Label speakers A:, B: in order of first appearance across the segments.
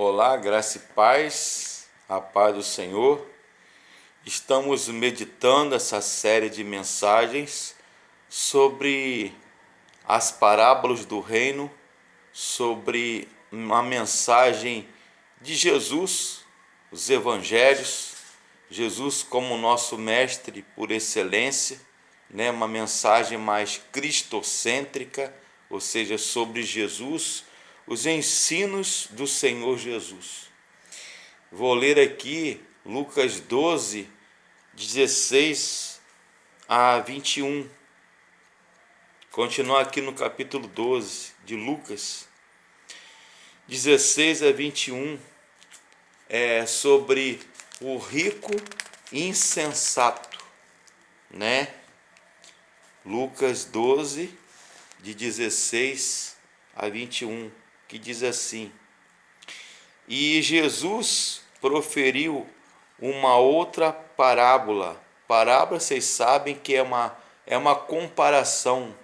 A: Olá, graça e paz, a paz do Senhor. Estamos meditando essa série de mensagens sobre as parábolas do reino, sobre uma mensagem de Jesus, os evangelhos, Jesus como nosso mestre por excelência, né? Uma mensagem mais cristocêntrica, ou seja, sobre Jesus, os ensinos do Senhor Jesus. Vou ler aqui Lucas 12, 16 a 21. Continuar aqui no capítulo 12 de Lucas, 16 a 21, sobre o rico insensato, né? Lucas 12, de 16 a 21, que diz assim: E Jesus proferiu uma outra parábola. Parábola, vocês sabem que é uma comparação,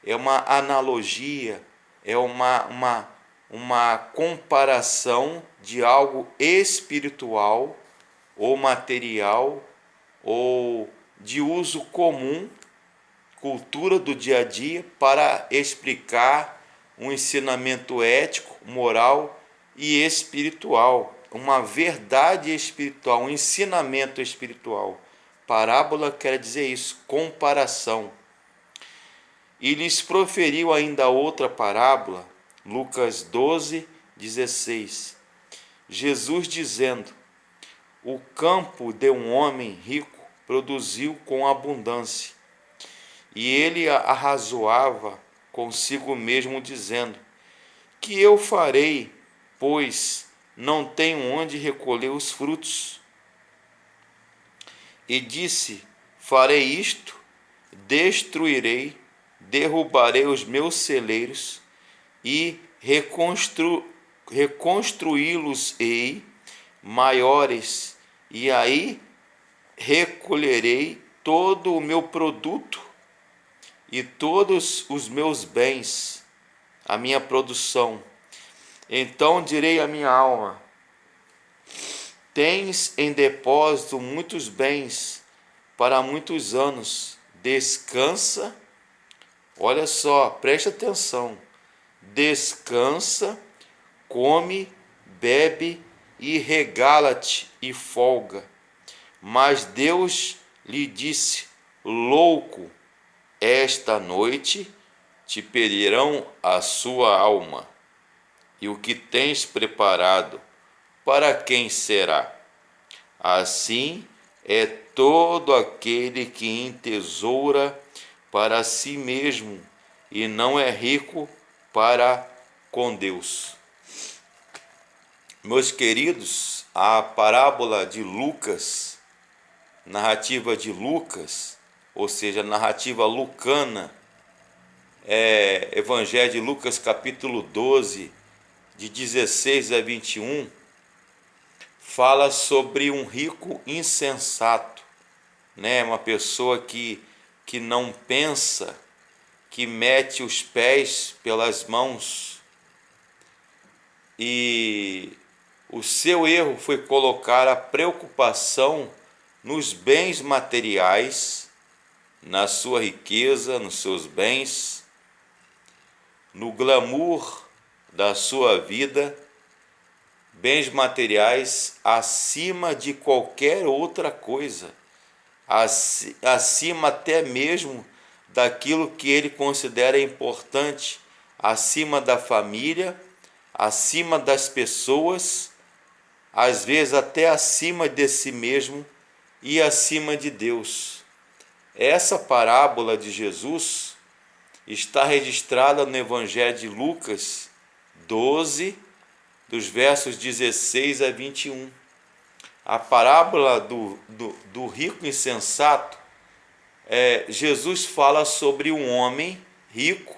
A: é uma analogia, é uma comparação de algo espiritual ou material ou de uso comum, cultura do dia a dia, para explicar um ensinamento ético, moral e espiritual, uma verdade espiritual, um ensinamento espiritual. Parábola quer dizer isso, comparação. E lhes proferiu ainda outra parábola, Lucas 12, 16. Jesus dizendo: O campo de um homem rico produziu com abundância. E ele arrazoava consigo mesmo, dizendo: Que eu farei, pois não tenho onde recolher os frutos? E disse: Farei isto, destruirei, derrubarei os meus celeiros e reconstruí-los-ei maiores, e aí recolherei todo o meu produto e todos os meus bens, a minha produção. Então direi à minha alma: Tens em depósito muitos bens para muitos anos, descansa. Olha só, preste atenção. Descansa, come, bebe e regala-te e folga. Mas Deus lhe disse: Louco, esta noite te pedirão a sua alma, e o que tens preparado, para quem será? Assim é todo aquele que entesoura para si mesmo e não é rico para com Deus. Meus queridos, a parábola de Lucas, narrativa de Lucas, ou seja, narrativa lucana, Evangelho de Lucas capítulo 12, de 16 a 21, fala sobre um rico insensato, né? Uma pessoa que não pensa, que mete os pés pelas mãos, e o seu erro foi colocar a preocupação nos bens materiais, na sua riqueza, nos seus bens, no glamour da sua vida, bens materiais acima de qualquer outra coisa, acima até mesmo daquilo que ele considera importante, acima da família, acima das pessoas, às vezes até acima de si mesmo e acima de Deus. Essa parábola de Jesus está registrada no Evangelho de Lucas 12, dos versos 16 a 21. A parábola do rico insensato, Jesus fala sobre um homem rico,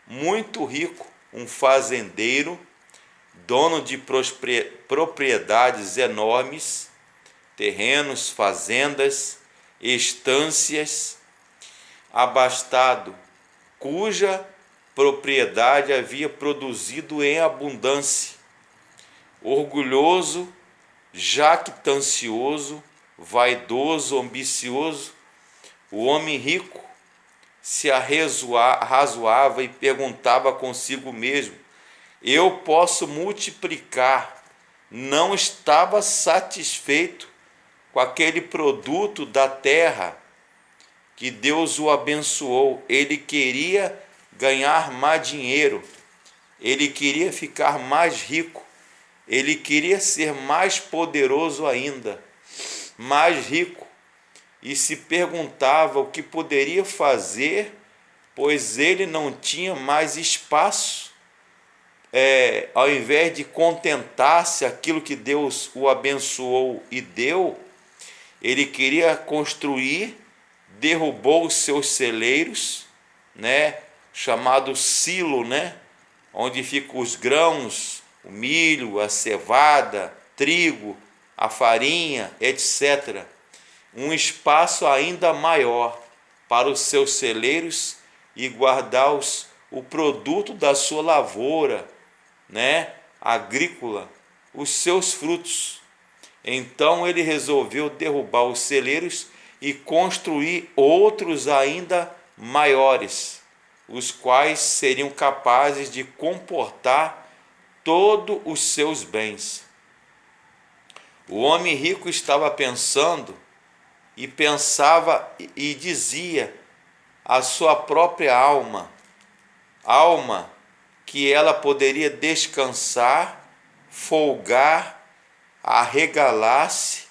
A: muito rico, um fazendeiro, dono de propriedades enormes, terrenos, fazendas, estâncias, abastado, cuja propriedade havia produzido em abundância. orgulhoso, jactancioso, vaidoso, ambicioso. O homem rico se arrazoava e perguntava consigo mesmo: eu posso multiplicar. Não estava satisfeito com aquele produto da terra que Deus o abençoou. Ele queria ganhar mais dinheiro, ele queria ficar mais rico, ele queria ser mais poderoso ainda, mais rico, e se perguntava o que poderia fazer, pois ele não tinha mais espaço. Ao invés de contentar-se aquilo que Deus o abençoou e deu, ele queria construir, derrubou os seus celeiros, né, chamado silo, né, onde ficam os grãos, o milho, a cevada, trigo, a farinha, etc. Um espaço ainda maior para os seus celeiros e guardar o produto da sua lavoura, né, agrícola, os seus frutos. Então ele resolveu derrubar os celeiros e construir outros ainda maiores, os quais seriam capazes de comportar todos os seus bens. O homem rico estava pensando e pensava e dizia à sua própria alma que ela poderia descansar, folgar, arregalar-se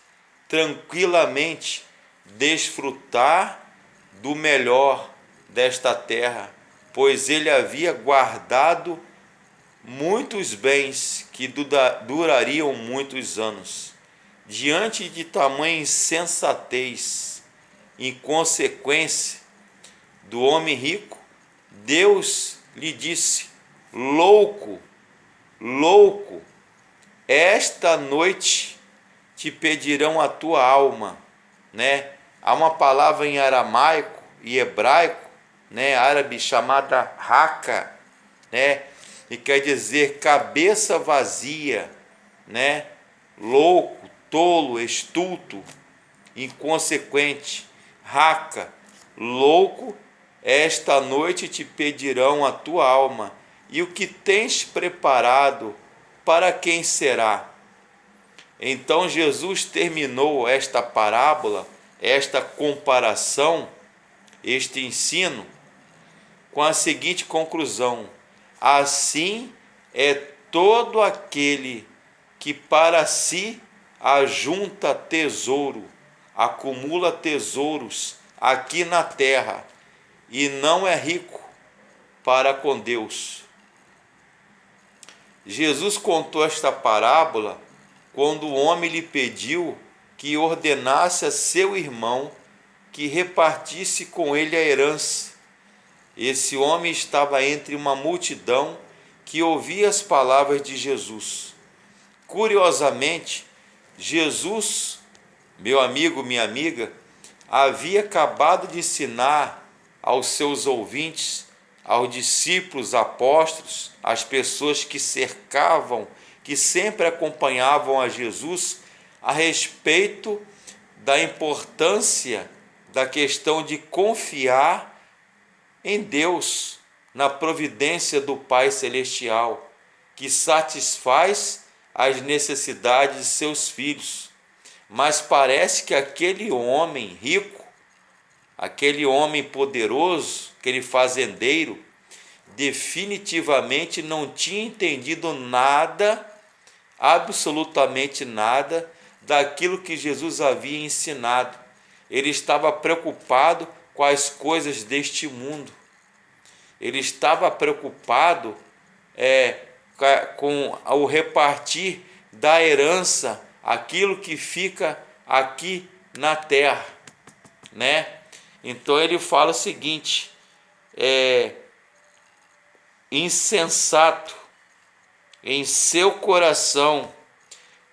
A: tranquilamente, desfrutar do melhor desta terra, pois ele havia guardado muitos bens que durariam muitos anos. Diante de tamanha insensatez, inconsequência do homem rico, Deus lhe disse: louco, louco, esta noite te pedirão a tua alma, né? Há uma palavra em aramaico e hebraico, né, árabe, chamada raka, né, e quer dizer cabeça vazia, né, louco, tolo, estulto, inconsequente. Raka, louco, esta noite te pedirão a tua alma, e o que tens preparado, para quem será? Então Jesus terminou esta parábola, esta comparação, este ensino, com a seguinte conclusão: assim é todo aquele que para si ajunta tesouro, acumula tesouros aqui na terra e não é rico para com Deus. Jesus contou esta parábola quando o homem lhe pediu que ordenasse a seu irmão que repartisse com ele a herança. Esse homem estava entre uma multidão que ouvia as palavras de Jesus. Curiosamente, Jesus, meu amigo, minha amiga, havia acabado de ensinar aos seus ouvintes, aos discípulos, apóstolos, às pessoas que cercavam, que sempre acompanhavam a Jesus, a respeito da importância da questão de confiar em Deus, na providência do Pai Celestial, que satisfaz as necessidades de seus filhos. Mas parece que aquele homem rico, aquele homem poderoso, aquele fazendeiro, definitivamente não tinha entendido nada, absolutamente nada, daquilo que Jesus havia ensinado. Ele estava preocupado com as coisas deste mundo. Ele estava preocupado com o repartir da herança, aquilo que fica aqui na terra, né? Então ele fala o seguinte: insensato em seu coração,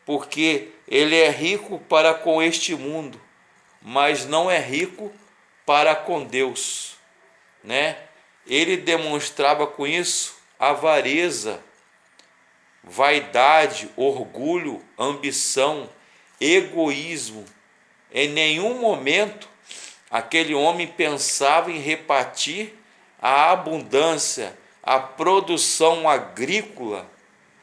A: porque ele é rico para com este mundo, mas não é rico para com Deus, né? Ele demonstrava com isso avareza, vaidade, orgulho, ambição, egoísmo. Em nenhum momento aquele homem pensava em repartir a abundância, a produção agrícola,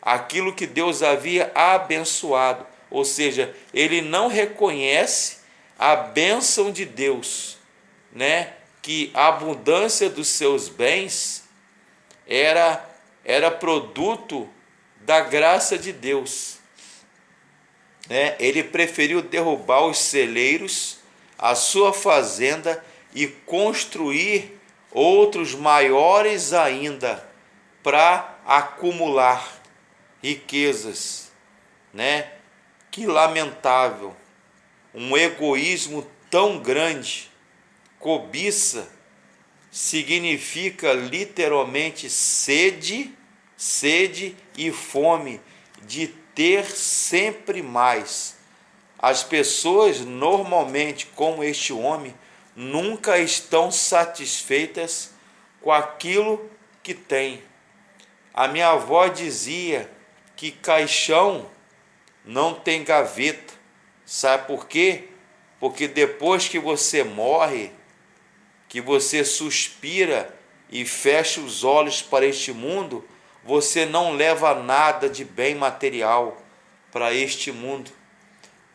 A: aquilo que Deus havia abençoado. Ou seja, ele não reconhece a bênção de Deus, né? Que a abundância dos seus bens era produto da graça de Deus, né? Ele preferiu derrubar os celeiros, a sua fazenda, e construir outros maiores ainda para acumular riquezas, né? Que lamentável, um egoísmo tão grande. Cobiça significa literalmente sede e fome de ter sempre mais. As pessoas normalmente, como este homem, nunca estão satisfeitas com aquilo que têm. A minha avó dizia que caixão não tem gaveta. Sabe por quê? Porque depois que você morre, que você suspira e fecha os olhos para este mundo, você não leva nada de bem material para este mundo.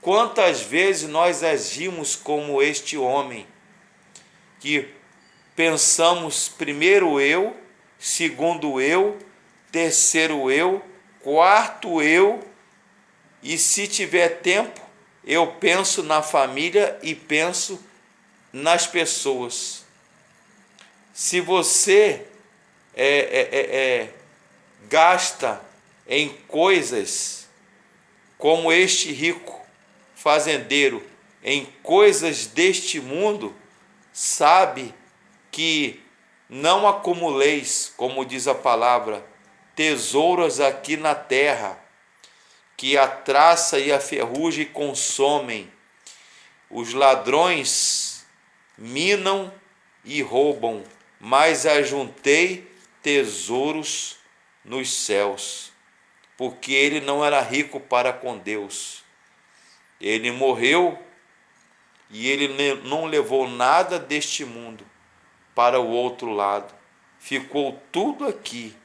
A: Quantas vezes nós agimos como este homem, que pensamos primeiro eu, segundo eu, terceiro eu, quarto eu, e se tiver tempo, eu penso na família e penso nas pessoas. Se você gasta em coisas como este rico fazendeiro, em coisas deste mundo, sabe que não acumuleis, como diz a palavra, tesouros aqui na terra, que a traça e a ferrugem consomem, os ladrões minam e roubam, mas ajuntei tesouros nos céus, porque ele não era rico para com Deus. Ele morreu e ele não levou nada deste mundo para o outro lado. Ficou tudo aqui.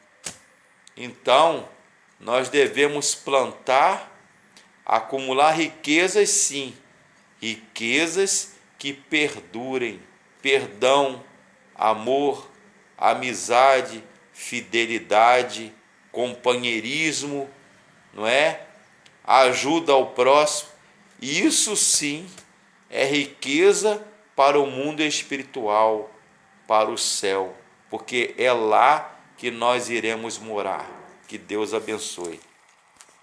A: Então, nós devemos plantar, acumular riquezas, sim, riquezas que perdurem, perdão, amor, amizade, fidelidade, companheirismo, não é? Ajuda ao próximo. Isso sim é riqueza para o mundo espiritual, para o céu, porque é lá que nós iremos morar. Que Deus abençoe.